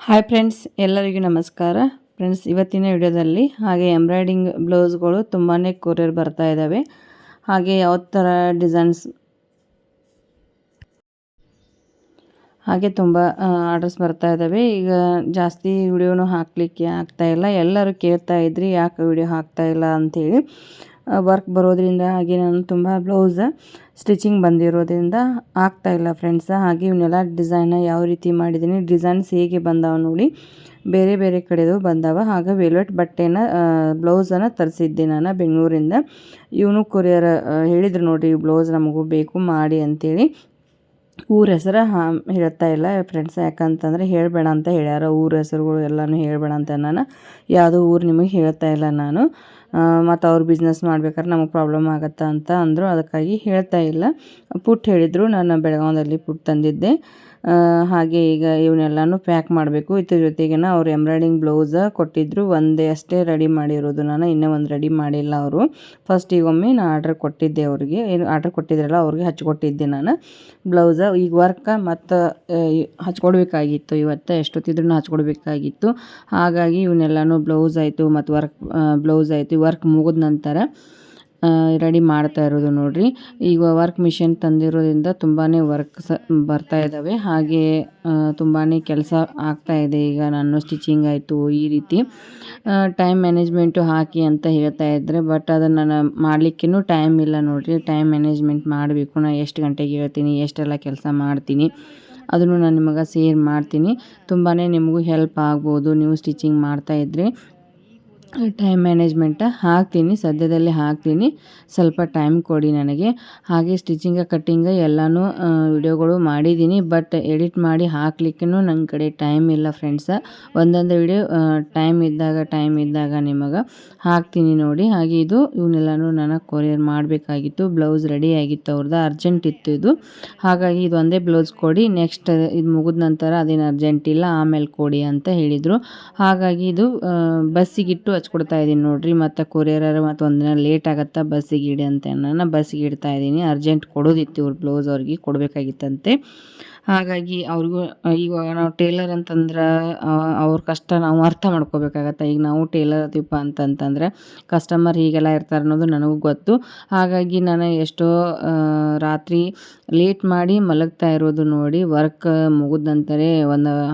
Hi friends, ಎಲ್ಲರಿಗೂ ನಮಸ್ಕಾರ. Friends, ಇವತ್ತಿನ ವಿಡಿಯೋದಲ್ಲಿ ಹಾಗೆ ಎಂಬ್ರಾಯ್ಡಿಂಗ್ ಬ್ಲೌಸ್ಗಳು ತುಂಬಾ ಕೊರಿಯರ್ ಬರ್ತಾ ಇದ್ದಾವೆ. ಹಾಗೆ ಯಾವ ಥರ ಡಿಸೈನ್ಸ್ ಹಾಗೆ ತುಂಬ ಆರ್ಡರ್ಸ್ ಬರ್ತಾ ಇದ್ದಾವೆ. ಈಗ ಜಾಸ್ತಿ ವಿಡಿಯೋನು ಹಾಕಲಿಕ್ಕೆ ಆಗ್ತಾಯಿಲ್ಲ. ಎಲ್ಲರೂ ಕೇಳ್ತಾ ಇದ್ರಿ ಯಾಕೆ ವಿಡಿಯೋ ಹಾಕ್ತಾ ಇಲ್ಲ ಅಂಥೇಳಿ. ವರ್ಕ್ ಬರೋದ್ರಿಂದ ಹಾಗೆ ನಾನು ತುಂಬ ಬ್ಲೌಸ್ ಸ್ಟಿಚಿಂಗ್ ಬಂದಿರೋದ್ರಿಂದ ಆಗ್ತಾಯಿಲ್ಲ ಫ್ರೆಂಡ್ಸ್. ಹಾಗೆ ಇವನ್ನೆಲ್ಲ ಡಿಸೈನ ಯಾವ ರೀತಿ ಮಾಡಿದ್ದೀನಿ, ಡಿಸೈನ್ಸ್ ಹೇಗೆ ಬಂದಾವ ನೋಡಿ, ಬೇರೆ ಬೇರೆ ಕಡೆದು ಬಂದಾವ. ಹಾಗೆ ವೆಲ್ವೆಟ್ ಬಟ್ಟೆನ ಬ್ಲೌಸನ್ನು ತರಿಸಿದ್ದೆ ನಾನು ಬೆಂಗಳೂರಿಂದ. ಇವನು ಕೊರಿಯರ್ ಹೇಳಿದ್ರು ನೋಡಿ, ಬ್ಲೌಸ್ ನಮಗೂ ಬೇಕು ಮಾಡಿ ಅಂಥೇಳಿ. ಊರ ಹೆಸರು ಹೇಳ್ತಾ ಇಲ್ಲ ಫ್ರೆಂಡ್ಸ್, ಯಾಕಂತಂದರೆ ಹೇಳಬೇಡ ಅಂತ ಹೇಳ್ಯಾರ. ಊರ ಹೆಸರುಗಳು ಎಲ್ಲನೂ ಹೇಳಬೇಡ ಅಂತ ನಾನು ಯಾವುದೋ ಊರು ನಿಮಗೆ ಹೇಳ್ತಾ ಇಲ್ಲ ನಾನು. ಮತ್ತು ಅವ್ರು ಬಿಸ್ನೆಸ್ ಮಾಡ್ಬೇಕಾದ್ರೆ ನಮಗೆ ಪ್ರಾಬ್ಲಮ್ ಆಗುತ್ತಾ ಅಂತ ಅಂದರು, ಅದಕ್ಕಾಗಿ ಹೇಳ್ತಾ ಇಲ್ಲ. ಪುಟ್ಟು ಹೇಳಿದರು, ನಾನು ಬೆಳಗಾವದಲ್ಲಿ ಪುಟ್ಟು ತಂದಿದ್ದೆ. ಹಾಗೆ ಈಗ ಇವನ್ನೆಲ್ಲನೂ ಪ್ಯಾಕ್ ಮಾಡಬೇಕು. ಇದ್ರ ಜೊತೆಗೆ ಅವ್ರು ಎಂಬ್ರಾಯ್ಡಿಂಗ್ ಬ್ಲೌಸ ಕೊಟ್ಟಿದ್ದರು. ಒಂದೇ ಅಷ್ಟೇ ರೆಡಿ ಮಾಡಿರೋದು ನಾನು, ಇನ್ನೂ ಒಂದು ರೆಡಿ ಮಾಡಿಲ್ಲ ಅವರು. ಫಸ್ಟ್ ಈಗೊಮ್ಮೆ ನಾನು ಆರ್ಡ್ರ್ ಕೊಟ್ಟಿದ್ದೆ ಅವ್ರಿಗೆ, ಏನು ಆರ್ಡ್ರ್ ಕೊಟ್ಟಿದ್ರಲ್ಲ ಅವ್ರಿಗೆ ಹಚ್ಕೊಟ್ಟಿದ್ದೆ ನಾನು ಬ್ಲೌಸ. ಈಗ ವರ್ಕ ಮತ್ತು ಹಚ್ಕೊಡ್ಬೇಕಾಗಿತ್ತು, ಇವತ್ತು ಎಷ್ಟೊತ್ತಿದ್ರೂ ಹಚ್ಕೊಡ್ಬೇಕಾಗಿತ್ತು. ಹಾಗಾಗಿ ಇವನ್ನೆಲ್ಲನೂ ಬ್ಲೌಸ್ ಆಯಿತು ಮತ್ತು ಬ್ಲೌಸ್ ಆಯಿತು. ವರ್ಕ್ ಮುಗಿದ ನಂತರ ರೆಡಿ ಮಾಡ್ತಾ ಇರೋದು ನೋಡಿರಿ. ಈಗ ವರ್ಕ್ ಮಿಷಿನ್ ತಂದಿರೋದ್ರಿಂದ ತುಂಬಾ ವರ್ಕ್ ಬರ್ತಾ ಇದ್ದಾವೆ. ಹಾಗೆ ತುಂಬಾ ಕೆಲಸ ಆಗ್ತಾಯಿದೆ. ಈಗ ನಾನು ಸ್ಟಿಚಿಂಗ್ ಆಯಿತು, ಈ ರೀತಿ ಟೈಮ್ ಮ್ಯಾನೇಜ್ಮೆಂಟು ಹಾಕಿ ಅಂತ ಹೇಳ್ತಾ ಇದ್ದರೆ, ಬಟ್ ಅದನ್ನು ನಾನು ಮಾಡಲಿಕ್ಕೂ ಟೈಮ್ ಇಲ್ಲ ನೋಡಿರಿ. ಟೈಮ್ ಮ್ಯಾನೇಜ್ಮೆಂಟ್ ಮಾಡಬೇಕು. ನಾನು ಎಷ್ಟು ಗಂಟೆಗೆ ಹೇಳ್ತೀನಿ, ಎಷ್ಟೆಲ್ಲ ಕೆಲಸ ಮಾಡ್ತೀನಿ, ಅದನ್ನು ನಾನು ನಿಮಗೆ ಶೇರ್ ಮಾಡ್ತೀನಿ. ತುಂಬಾ ನಿಮಗೂ ಹೆಲ್ಪ್ ಆಗ್ಬೋದು ನೀವು ಸ್ಟಿಚಿಂಗ್ ಮಾಡ್ತಾಯಿದ್ರೆ. ಟೈಮ್ ಮ್ಯಾನೇಜ್ಮೆಂಟ ಹಾಕ್ತೀನಿ, ಸದ್ಯದಲ್ಲೇ ಹಾಕ್ತೀನಿ, ಸ್ವಲ್ಪ ಟೈಮ್ ಕೊಡಿ ನನಗೆ. ಹಾಗೆ ಸ್ಟಿಚಿಂಗ ಕಟ್ಟಿಂಗ ಎಲ್ಲನೂ ವಿಡಿಯೋಗಳು ಮಾಡಿದ್ದೀನಿ, ಬಟ್ ಎಡಿಟ್ ಮಾಡಿ ಹಾಕ್ಲಿಕ್ಕೂ ನನ್ನ ಕಡೆ ಟೈಮ್ ಇಲ್ಲ ಫ್ರೆಂಡ್ಸ. ಒಂದೊಂದು ವಿಡಿಯೋ ಟೈಮ್ ಇದ್ದಾಗ ನಿಮಗೆ ಹಾಕ್ತೀನಿ ನೋಡಿ. ಹಾಗೆ ಇವನ್ನೆಲ್ಲನೂ ನಾನು ಕೊರಿಯರ್ ಮಾಡಬೇಕಾಗಿತ್ತು. ಬ್ಲೌಸ್ ರೆಡಿ ಆಗಿತ್ತು ಅವ್ರದ್ದು, ಅರ್ಜೆಂಟ್ ಇತ್ತು ಇದು. ಹಾಗಾಗಿ ಇದು ಒಂದೇ ಬ್ಲೌಸ್ ಕೊಡಿ, ನೆಕ್ಸ್ಟ್ ಇದು ಮುಗಿದ ನಂತರ ಅದೇನು ಅರ್ಜೆಂಟ್ ಇಲ್ಲ, ಆಮೇಲೆ ಕೊಡಿ ಅಂತ ಹೇಳಿದರು. ಹಾಗಾಗಿ ಇದು ಬಸ್ಸಿಗಿಟ್ಟು ಹಚ್ಕೊಡ್ತಾ ಇದ್ದೀನಿ ನೋಡಿರಿ. ಮತ್ತು ಕೊರಿಯರ್ ಮತ್ತು ಒಂದಿನ ಲೇಟ್ ಆಗುತ್ತಾ ಬಸ್ಸಿಗೆ ಇಡಿ ಅಂತ ನಾನು ಬಸ್ಸಿಗೆ ಇಡ್ತಾ ಇದ್ದೀನಿ. ಅರ್ಜೆಂಟ್ ಕೊಡೋದಿತ್ತು, ಇವ್ರ ಬ್ಲೌಸ್ ಅವ್ರಿಗೆ ಕೊಡಬೇಕಾಗಿತ್ತಂತೆ. ಹಾಗಾಗಿ ಅವ್ರಿಗೂ ಇವಾಗ ನಾವು ಟೇಲರ್ ಅಂತಂದ್ರೆ ಅವ್ರ ಕಷ್ಟ ನಾವು ಅರ್ಥ ಮಾಡ್ಕೋಬೇಕಾಗತ್ತೆ. ಈಗ ನಾವು ಟೇಲರ್ ಅದೀವಪ್ಪ ಅಂತಂತಂದರೆ ಕಸ್ಟಮರ್ ಹೀಗೆಲ್ಲ ಇರ್ತಾರೆ ಅನ್ನೋದು ನನಗೂ ಗೊತ್ತು. ಹಾಗಾಗಿ ನಾನು ಎಷ್ಟೋ ರಾತ್ರಿ ಲೇಟ್ ಮಾಡಿ ಮಲಗ್ತಾ ಇರೋದು ನೋಡಿ. ವರ್ಕ್ ಮುಗಿದ ನಂತರ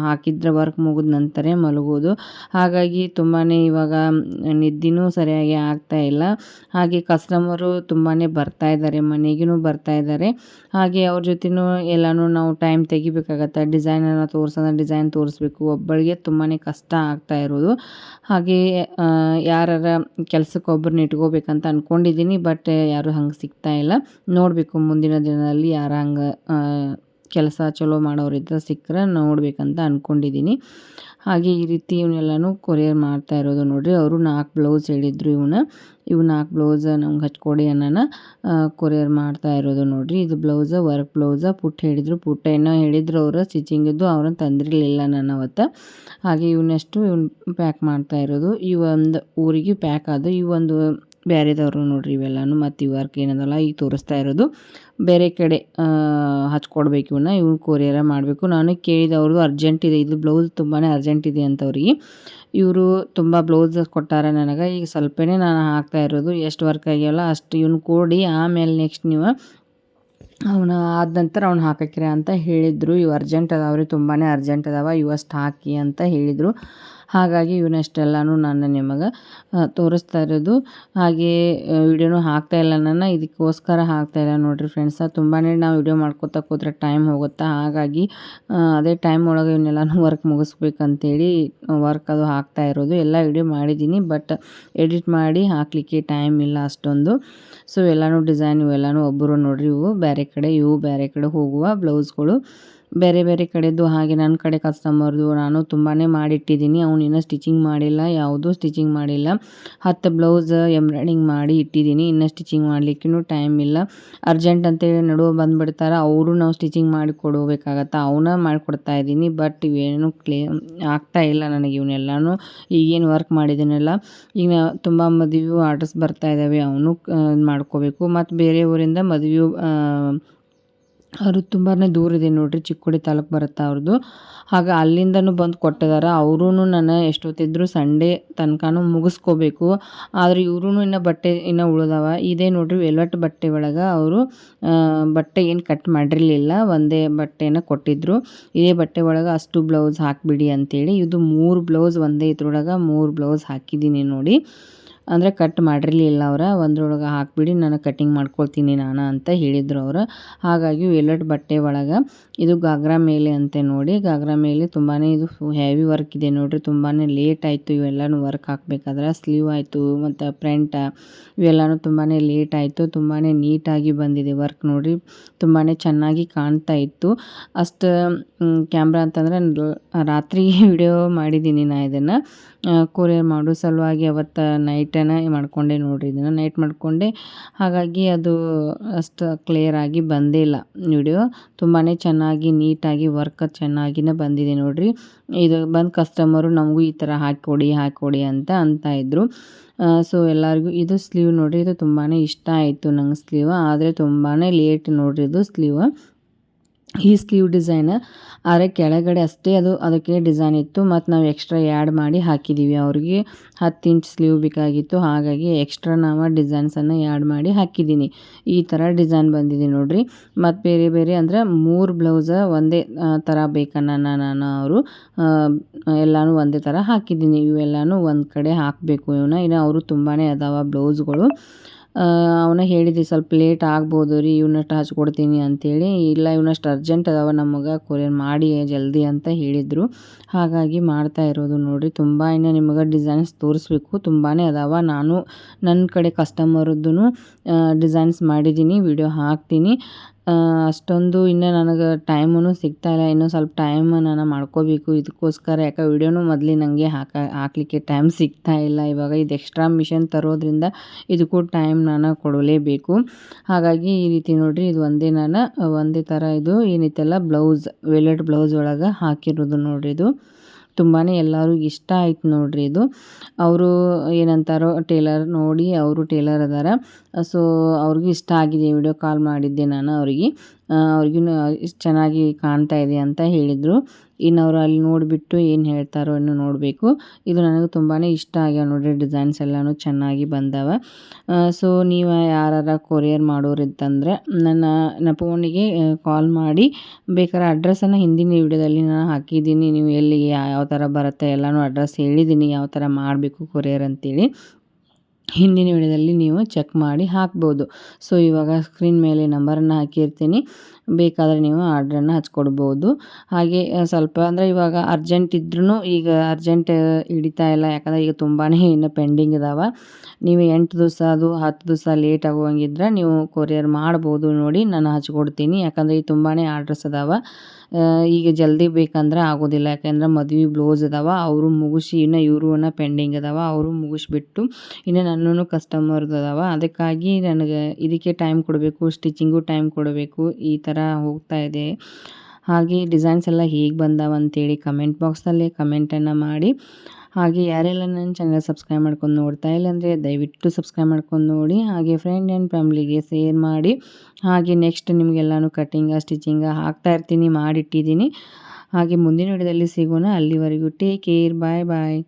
ಹಾಕಿದ್ರೆ ವರ್ಕ್ ಮುಗಿದ ನಂತರ ಮಲಗೋದು. ಹಾಗಾಗಿ ತುಂಬಾ ಇವಾಗ ನಿದ್ದೆನೂ ಸರಿಯಾಗಿ ಆಗ್ತಾಯಿಲ್ಲ. ಹಾಗೆ ಕಸ್ಟಮರು ತುಂಬಾ ಬರ್ತಾ ಇದ್ದಾರೆ, ಮನೆಗೂ ಬರ್ತಾ ಇದ್ದಾರೆ. ಹಾಗೆ ಅವ್ರ ಜೊತೆನೂ ಎಲ್ಲನೂ ನಾವು ಟೈಮ್ ತೆಗಿಬೇಕಾಗತ್ತೆ. ಡಿಸೈನನ್ನು ಡಿಸೈನ್ ತೋರಿಸ್ಬೇಕು. ಒಬ್ಬಳಿಗೆ ತುಂಬಾ ಕಷ್ಟ ಆಗ್ತಾ ಇರೋದು. ಹಾಗೆ ಯಾರ ಕೆಲಸಕ್ಕೆ ಒಬ್ಬರನ್ನ ಇಟ್ಕೋಬೇಕಂತ ಅಂದ್ಕೊಂಡಿದ್ದೀನಿ, ಬಟ್ ಯಾರೂ ಹಂಗೆ ಸಿಗ್ತಾ ಇಲ್ಲ. ನೋಡಬೇಕು ಮುಂದಿನ ದಿನದಲ್ಲಿ ಯಾರು ಹಂಗೆ ಕೆಲಸ ಚಲೋ ಮಾಡೋರಿದ್ರೆ ಸಿಕ್ಕರೆ ನೋಡಬೇಕಂತ ಅಂದ್ಕೊಂಡಿದ್ದೀನಿ. ಹಾಗೆ ಈ ರೀತಿ ಇವನ್ನೆಲ್ಲನೂ ಕೊರಿಯರ್ ಮಾಡ್ತಾ ಇರೋದು ನೋಡಿರಿ. ಅವರು 4 ಬ್ಲೌಸ್ ಹೇಳಿದ್ರು. ಇವು 4 ಬ್ಲೌಸ್ ನಮ್ಗೆ ಹಚ್ಕೊಡಿ ಅನ್ನೋಣ ಕೊರಿಯರ್ ಮಾಡ್ತಾ ಇರೋದು ನೋಡಿರಿ. ಇದು ಬ್ಲೌಸ, ವರ್ಕ್ ಬ್ಲೌಸ. ಪುಟ್ಟು ಏನೋ ಹೇಳಿದ್ರು ಅವರು ಸ್ಟಿಚಿಂಗಿದ್ದು, ಅವ್ರನ್ನ ತಂದಿರಲಿಲ್ಲ ನಾನು ಅವತ್ತು. ಹಾಗೆ ಇವನ್ನೆಷ್ಟು ಪ್ಯಾಕ್ ಮಾಡ್ತಾ ಇರೋದು. ಈ ಒಂದು ಊರಿಗೆ ಪ್ಯಾಕ್ ಆದವು. ಈ ಒಂದು ಬೇರೆದವರು ನೋಡಿರಿ ಇವೆಲ್ಲನೂ. ಮತ್ತು ಈ ವರ್ಕ್ ಏನದಲ್ಲ ಈಗ ತೋರಿಸ್ತಾ ಇರೋದು ಬೇರೆ ಕಡೆ ಹಚ್ಕೊಡ್ಬೇಕು. ಇವ್ನು ಕೊರಿಯರ ಮಾಡಬೇಕು. ನಾನು ಕೇಳಿದವ್ರದ್ದು ಅರ್ಜೆಂಟ್ ಇದೆ, ಇದು ಬ್ಲೌಸ್ ತುಂಬಾ ಅರ್ಜೆಂಟ್ ಇದೆ ಅಂತವ್ರಿಗೆ. ಇವರು ತುಂಬ ಬ್ಲೌಸ್ ಕೊಟ್ಟಾರ ನನಗೆ. ಈಗ ಸ್ವಲ್ಪನೇ ನಾನು ಹಾಕ್ತಾ ಇರೋದು. ಎಷ್ಟು ವರ್ಕ್ ಆಗ್ಯಾವಲ್ಲ ಅಷ್ಟು ಇವ್ನು ಕೊಡಿ, ಆಮೇಲೆ ನೆಕ್ಸ್ಟ್ ನೀವು ಅವನು ಆದ ನಂತರ ಅವ್ನು ಹಾಕಕ್ಕಿರ ಅಂತ ಹೇಳಿದರು. ಇವು ಅರ್ಜೆಂಟ್ ಅದಾವ್ರಿ, ತುಂಬಾ ಅರ್ಜೆಂಟ್ ಅದಾವ, ಇವಷ್ಟು ಹಾಕಿ ಅಂತ ಹೇಳಿದರು. ಹಾಗಾಗಿ ಇವನ್ನಷ್ಟೆಲ್ಲನೂ ನಾನು ನಿಮಗೆ ತೋರಿಸ್ತಾ ಇರೋದು. ಹಾಗೆ ವಿಡಿಯೋನೂ ಹಾಕ್ತಾಯಿಲ್ಲ ನಾನು, ಇದಕ್ಕೋಸ್ಕರ ಹಾಕ್ತಾಯಿಲ್ಲ ನೋಡಿರಿ ಫ್ರೆಂಡ್ಸ. ತುಂಬಾ ನಾವು ವಿಡಿಯೋ ಮಾಡ್ಕೋತಾ ಕೂತ್ರೆ ಟೈಮ್ ಹೋಗುತ್ತಾ. ಹಾಗಾಗಿ ಅದೇ ಟೈಮ್ ಒಳಗೆ ಇವನ್ನೆಲ್ಲನೂ ವರ್ಕ್ ಮುಗಿಸ್ಬೇಕಂತೇಳಿ ವರ್ಕ್ ಅದು ಹಾಕ್ತಾ ಇರೋದು. ಎಲ್ಲ ವಿಡಿಯೋ ಮಾಡಿದ್ದೀನಿ, ಬಟ್ ಎಡಿಟ್ ಮಾಡಿ ಹಾಕಲಿಕ್ಕೆ ಟೈಮ್ ಇಲ್ಲ ಅಷ್ಟೊಂದು. ಸೊ ಎಲ್ಲನೂ ಡಿಸೈನ್ ಇವೆಲ್ಲನೂ ಒಬ್ಬರು ನೋಡಿರಿ, ಇವು ಬೇರೆ ಕಡೆ ಹೋಗುವ ಬ್ಲೌಸ್ಗಳು, ಬೇರೆ ಬೇರೆ ಕಡೆದು. ಹಾಗೆ ನನ್ನ ಕಡೆ ಕಸ್ಟಮರ್ದು ನಾನು ತುಂಬಾ ಮಾಡಿಟ್ಟಿದ್ದೀನಿ. ಅವ್ನು ಇನ್ನೂ ಸ್ಟಿಚಿಂಗ್ ಮಾಡಿಲ್ಲ, ಯಾವುದೂ ಸ್ಟಿಚಿಂಗ್ ಮಾಡಿಲ್ಲ. 10 ಬ್ಲೌಸ್ ಎಂಬ್ರಾಯ್ಡಿಂಗ್ ಮಾಡಿ ಇಟ್ಟಿದ್ದೀನಿ. ಇನ್ನೂ ಸ್ಟಿಚಿಂಗ್ ಮಾಡಲಿಕ್ಕೂ ಟೈಮ್ ಇಲ್ಲ. ಅರ್ಜೆಂಟ್ ಅಂತೇಳಿ ನಡುವೆ ಬಂದುಬಿಡ್ತಾರೆ, ಅವರು ನಾವು ಸ್ಟಿಚಿಂಗ್ ಮಾಡಿ ಕೊಡಬೇಕಾಗತ್ತೆ. ಅವನ್ನ ಮಾಡಿಕೊಡ್ತಾ ಇದ್ದೀನಿ, ಬಟ್ ಇವೇನು ಆಗ್ತಾ ಇಲ್ಲ ನನಗೆ. ಇವನ್ನೆಲ್ಲನೂ ಈಗೇನು ವರ್ಕ್ ಮಾಡಿದ್ದೀನಲ್ಲ, ಈಗ ತುಂಬ ಮದುವೆ ಆರ್ಡರ್ಸ್ ಬರ್ತಾ ಇದ್ದಾವೆ, ಅವನು ಮಾಡ್ಕೋಬೇಕು. ಮತ್ತು ಬೇರೆ ಊರಿಂದ ಮದುವೆ ಅವರು ತುಂಬಾ ದೂರ ಇದೆ ನೋಡಿರಿ, ಚಿಕ್ಕೋಡಿ ತಾಲೂಕು ಬರುತ್ತೆ ಅವ್ರದ್ದು. ಆಗ ಅಲ್ಲಿಂದನೂ ಬಂದು ಕೊಟ್ಟಿದ್ದಾರೆ. ಅವರೂ ನಾನು ಎಷ್ಟೊತ್ತಿದ್ರು ಸಂಡೇ ತನಕನೂ ಮುಗಿಸ್ಕೋಬೇಕು. ಆದರೆ ಇವ್ರೂ ಇನ್ನೂ ಬಟ್ಟೆ ಇನ್ನೂ ಉಳಿದವ. ಇದೇ ನೋಡಿರಿ ವೆಲ್ವೆಟ್ ಬಟ್ಟೆ ಒಳಗೆ ಅವರು ಬಟ್ಟೆ ಏನು ಕಟ್ ಮಾಡಿರಲಿಲ್ಲ, ಒಂದೇ ಬಟ್ಟೆನ ಕೊಟ್ಟಿದ್ದರು. ಇದೇ ಬಟ್ಟೆ ಒಳಗೆ ಅಷ್ಟು ಬ್ಲೌಸ್ ಹಾಕಿಬಿಡಿ ಅಂತೇಳಿ ಇದು 3 ಬ್ಲೌಸ್ ಒಂದೇ ಇದ್ರೊಳಗೆ 3 ಬ್ಲೌಸ್ ಹಾಕಿದ್ದೀನಿ ನೋಡಿ. ಅಂದರೆ ಕಟ್ ಮಾಡಿರಲಿಲ್ಲ ಅವ್ರು. ಒಂದ್ರೊಳಗೆ ಹಾಕಿಬಿಡಿ ನಾನು ಕಟ್ಟಿಂಗ್ ಮಾಡ್ಕೊಳ್ತೀನಿ ನಾನು ಅಂತ ಹೇಳಿದರು ಅವರು. ಹಾಗಾಗಿ ವೆಲ್ವೆಟ್ ಬಟ್ಟೆ ಒಳಗೆ ಇದು ಗಾಗ್ರಾ ಮೇಲೆ ಅಂತೆ ನೋಡಿ. ಗಾಗ್ರಾ ಮೇಲೆ ತುಂಬಾ ಇದು ಹೆವಿ ವರ್ಕ್ ಇದೆ ನೋಡಿರಿ. ತುಂಬಾ ಲೇಟ್ ಆಯಿತು ಇವೆಲ್ಲನೂ ವರ್ಕ್ ಹಾಕಬೇಕಾದ್ರೆ. ಸ್ಲೀವ್ ಆಯಿತು ಮತ್ತು ಫ್ರಂಟ್ ಇವೆಲ್ಲನೂ ತುಂಬಾ ಲೇಟ್ ಆಯಿತು. ತುಂಬಾ ನೀಟಾಗಿ ಬಂದಿದೆ ವರ್ಕ್ ನೋಡಿರಿ. ತುಂಬಾ ಚೆನ್ನಾಗಿ ಕಾಣ್ತಾ ಇತ್ತು. ಅಷ್ಟು ಕ್ಯಾಮ್ರಾ ಅಂತಂದರೆ ರಾತ್ರಿ ವಿಡಿಯೋ ಮಾಡಿದ್ದೀನಿ ನಾನು ಇದನ್ನು ಕೊರಿಯರ್ ಮಾಡೋ ಸಲುವಾಗಿ. ಅವತ್ತು ನೈಟನ್ನು ಮಾಡಿಕೊಂಡೆ ನೋಡಿರಿ, ಇದನ್ನು ನೈಟ್ ಮಾಡಿಕೊಂಡೆ. ಹಾಗಾಗಿ ಅದು ಅಷ್ಟು ಕ್ಲಿಯರಾಗಿ ಬಂದೇ ಇಲ್ಲ ವಿಡಿಯೋ. ತುಂಬಾ ಚೆನ್ನಾಗಿ ನೀಟಾಗಿ ವರ್ಕ್ ಚೆನ್ನಾಗಿನೇ ಬಂದಿದೆ ನೋಡಿರಿ. ಇದು ಬಂದು ಕಸ್ಟಮರು ನಮಗೂ ಈ ಥರ ಹಾಕಿಕೊಡಿ ಅಂತ ಇದ್ದರು. ಸೊ ಎಲ್ಲರಿಗೂ ಇದು ಸ್ಲೀವ್ ನೋಡಿರಿ, ಇದು ತುಂಬಾ ಇಷ್ಟ ಆಯಿತು ನಂಗೆ ಸ್ಲೀವ್. ಆದರೆ ತುಂಬಾ ಲೇಟ್ ನೋಡಿರಿ ಇದು ಸ್ಲೀವ್. ಈ ಸ್ಲೀವ್ ಡಿಸೈನ್ ಆದರೆ ಕೆಳಗಡೆ ಅಷ್ಟೇ ಅದಕ್ಕೆ ಡಿಸೈನ್ ಇತ್ತು. ಮತ್ತು ನಾವು ಎಕ್ಸ್ಟ್ರಾ ಆ್ಯಡ್ ಮಾಡಿ ಹಾಕಿದ್ದೀವಿ. ಅವ್ರಿಗೆ 10 ಇಂಚ್ ಸ್ಲೀವ್ ಬೇಕಾಗಿತ್ತು, ಹಾಗಾಗಿ ಎಕ್ಸ್ಟ್ರಾ ನಾವು ಡಿಸೈನ್ಸನ್ನು ಆ್ಯಡ್ ಮಾಡಿ ಹಾಕಿದ್ದೀನಿ. ಈ ಥರ ಡಿಸೈನ್ ಬಂದಿದೆ ನೋಡಿರಿ. ಮತ್ತು ಬೇರೆ ಅಂದರೆ 3 ಬ್ಲೌಸ ಒಂದೇ ಥರ ಬೇಕನ್ನ ನಾನು ಅವರು ಎಲ್ಲನೂ ಒಂದೇ ಥರ ಹಾಕಿದ್ದೀನಿ. ಇವೆಲ್ಲನೂ ಒಂದು ಕಡೆ ಹಾಕಬೇಕು ಇನ್ನು ಅವರು ತುಂಬಾ ಅದಾವ ಬ್ಲೌಸ್ಗಳು. ಅವನ ಹೇಳಿದ್ವಿ ಸ್ವಲ್ಪ ಲೇಟ್ ಆಗ್ಬೋದು ರೀ, ಇವನ್ನಷ್ಟು ಹಚ್ಕೊಡ್ತೀನಿ ಅಂಥೇಳಿ. ಇಲ್ಲ ಇವನಷ್ಟು ಅರ್ಜೆಂಟ್ ಅದಾವ ನಮಗೆ, ಕೊರಿಯರ್ ಮಾಡಿ ಜಲ್ದಿ ಅಂತ ಹೇಳಿದರು. ಹಾಗಾಗಿ ಮಾಡ್ತಾ ಇರೋದು ನೋಡಿರಿ. ತುಂಬ ಇನ್ನು ನಿಮಗೆ ಡಿಸೈನ್ಸ್ ತೋರಿಸ್ಬೇಕು, ತುಂಬಾ ಅದಾವ. ನಾನು ನನ್ನ ಕಡೆ ಕಸ್ಟಮರದ್ದು ಡಿಸೈನ್ಸ್ ಮಾಡಿದ್ದೀನಿ, ವಿಡಿಯೋ ಹಾಕ್ತೀನಿ. ಅಷ್ಟೊಂದು ಇನ್ನು ನನಗೆ ಟೈಮೂ ಸಿಗ್ತಾಯಿಲ್ಲ. ಇನ್ನೂ ಸ್ವಲ್ಪ ಟೈಮ್ ನಾನು ಮಾಡ್ಕೋಬೇಕು ಇದಕ್ಕೋಸ್ಕರ. ಯಾಕೆ ವಿಡಿಯೋನು ಮೊದಲೇ ನನಗೆ ಹಾಕಲಿಕ್ಕೆ ಟೈಮ್ ಸಿಗ್ತಾಯಿಲ್ಲ. ಇವಾಗ ಇದು ಎಕ್ಸ್ಟ್ರಾ ಮಿಷನ್ ತರೋದ್ರಿಂದ ಇದಕ್ಕೂ ಟೈಮ್ ನಾನು ಕೊಡಲೇಬೇಕು. ಹಾಗಾಗಿ ಈ ರೀತಿ ನೋಡಿರಿ, ಇದು ಒಂದೇ ಥರ ಇದು ಏನೈತಲ್ಲ ಬ್ಲೌಸ್, ವೆಲ್ವೆಟ್ ಬ್ಲೌಸ್ ಒಳಗೆ ಹಾಕಿರೋದು ನೋಡಿರಿ. ಇದು ತುಂಬಾ ಎಲ್ಲರಿಗೂ ಇಷ್ಟ ಆಯ್ತು ನೋಡಿರಿ. ಇದು ಅವರು ಏನಂತಾರೋ ಟೇಲರ್ ನೋಡಿ, ಅವರು ಟೇಲರ್ ಅದಾರ. ಸೊ ಅವ್ರಿಗೂ ಇಷ್ಟ ಆಗಿದೆ. ವಿಡಿಯೋ ಕಾಲ್ ಮಾಡಿದ್ದೆ ನಾನು ಅವ್ರಿಗೂ ಇಷ್ಟು ಚೆನ್ನಾಗಿ ಕಾಣ್ತಾ ಇದೆ ಅಂತ ಹೇಳಿದರು. ಇನ್ನು ಅವರು ಅಲ್ಲಿ ನೋಡಿಬಿಟ್ಟು ಏನು ಹೇಳ್ತಾರೋ ಇನ್ನು ನೋಡಬೇಕು. ಇದು ನನಗೆ ತುಂಬಾ ಇಷ್ಟ ಆಗ್ಯಾವ ನೋಡಿರಿ. ಡಿಸೈನ್ಸ್ ಎಲ್ಲನೂ ಚೆನ್ನಾಗಿ ಬಂದವ. ಸೊ ನೀವು ಯಾರು ಕೊರಿಯರ್ ಮಾಡೋರಿತ್ತಂದರೆ ನನ್ನ ಫೋನಿಗೆ ಕಾಲ್ ಮಾಡಿ, ಬೇಕಾದ್ರೆ ಅಡ್ರೆಸ್ಸನ್ನು ಹಿಂದಿನ ವಿಡಿಯೋದಲ್ಲಿ ನಾನು ಹಾಕಿದ್ದೀನಿ. ನೀವು ಎಲ್ಲಿಗೆ ಯಾವ ಥರ ಬರುತ್ತೆ ಎಲ್ಲನೂ ಅಡ್ರೆಸ್ ಹೇಳಿದ್ದೀನಿ, ಯಾವ ಥರ ಮಾಡಬೇಕು ಕೊರಿಯರ್ ಅಂತೇಳಿ. ಹಿಂದಿನ ವಿಡಿಯೋದಲ್ಲಿ ನೀವು ಚೆಕ್ ಮಾಡಿ ಹಾಕ್ಬೋದು. ಸೊ ಇವಾಗ ಸ್ಕ್ರೀನ್ ಮೇಲೆ ನಂಬರನ್ನು ಹಾಕಿರ್ತೀನಿ, ಬೇಕಾದರೆ ನೀವು ಆರ್ಡ್ರನ್ನು ಹಚ್ಕೊಡ್ಬೋದು. ಹಾಗೆ ಸ್ವಲ್ಪ ಅಂದರೆ ಇವಾಗ ಅರ್ಜೆಂಟ್ ಇದ್ರೂ ಈಗ ಅರ್ಜೆಂಟ್ ಹಿಡಿತಾ ಇಲ್ಲ. ಯಾಕಂದರೆ ಈಗ ತುಂಬಾ ಇನ್ನು ಪೆಂಡಿಂಗ್ ಇದಾವೆ. ನೀವು 8 ದಿವಸ 10 ದಿವಸ ಲೇಟ್ ಆಗುವಂಗಿದ್ರೆ ನೀವು ಕೊರಿಯರ್ ಮಾಡ್ಬೋದು ನೋಡಿ, ನಾನು ಹಚ್ಕೊಡ್ತೀನಿ. ಯಾಕಂದರೆ ಈಗ ತುಂಬಾ ಆರ್ಡ್ರಸ್ ಅದಾವೆ. ಈಗ ಜಲ್ದಿ ಬೇಕಂದ್ರೆ ಆಗೋದಿಲ್ಲ. ಯಾಕೆಂದ್ರೆ ಮದುವೆ ಬ್ಲೌಸ್ ಅದಾವೆ, ಅವರು ಮುಗಿಸಿ ಇನ್ನು ಇವರು ಪೆಂಡಿಂಗ್ ಅದಾವೆ. ಅವರು ಮುಗಿಸ್ಬಿಟ್ಟು ಇನ್ನು ನನ್ನೂ ಕಸ್ಟಮರ್ದು ಅದಾವೆ. ಅದಕ್ಕಾಗಿ ನನಗೆ ಇದಕ್ಕೆ ಟೈಮ್ ಕೊಡಬೇಕು, ಸ್ಟಿಚಿಂಗು ಟೈಮ್ ಕೊಡಬೇಕು. ಈ ಥರ ಹೋಗ್ತಾ ಇದೆ. ಹಾಗೆ ಡಿಸೈನ್ಸ್ ಎಲ್ಲ ಹೇಗೆ ಬಂದಾವ ಅಂತೇಳಿ ಕಮೆಂಟ್ ಬಾಕ್ಸಲ್ಲಿ ಕಮೆಂಟನ್ನು ಮಾಡಿ. ಹಾಗೆ ಯಾರೆಲ್ಲ ನನ್ನ ಚಾನಲ್ ಸಬ್ಸ್ಕ್ರೈಬ್ ಮಾಡ್ಕೊಂಡು ನೋಡ್ತಾ ಇಲ್ಲ ಅಂದರೆ ದಯವಿಟ್ಟು ಸಬ್ಸ್ಕ್ರೈಬ್ ಮಾಡ್ಕೊಂಡು ನೋಡಿ. ಹಾಗೆ ಫ್ರೆಂಡ್ ಆ್ಯಂಡ್ ಫ್ಯಾಮ್ಲಿಗೆ ಶೇರ್ ಮಾಡಿ. ಹಾಗೆ ನೆಕ್ಸ್ಟ್ ನಿಮಗೆಲ್ಲನೂ ಸ್ಟಿಚಿಂಗ ಹಾಕ್ತಾ ಇರ್ತೀನಿ, ಮಾಡಿಟ್ಟಿದ್ದೀನಿ. ಹಾಗೆ ಮುಂದಿನ ವಿಡಿಯೋದಲ್ಲಿ ಸಿಗೋಣ. ಅಲ್ಲಿವರೆಗೂ ಟೇಕ್ ಕೇರ್, ಬಾಯ್ ಬಾಯ್.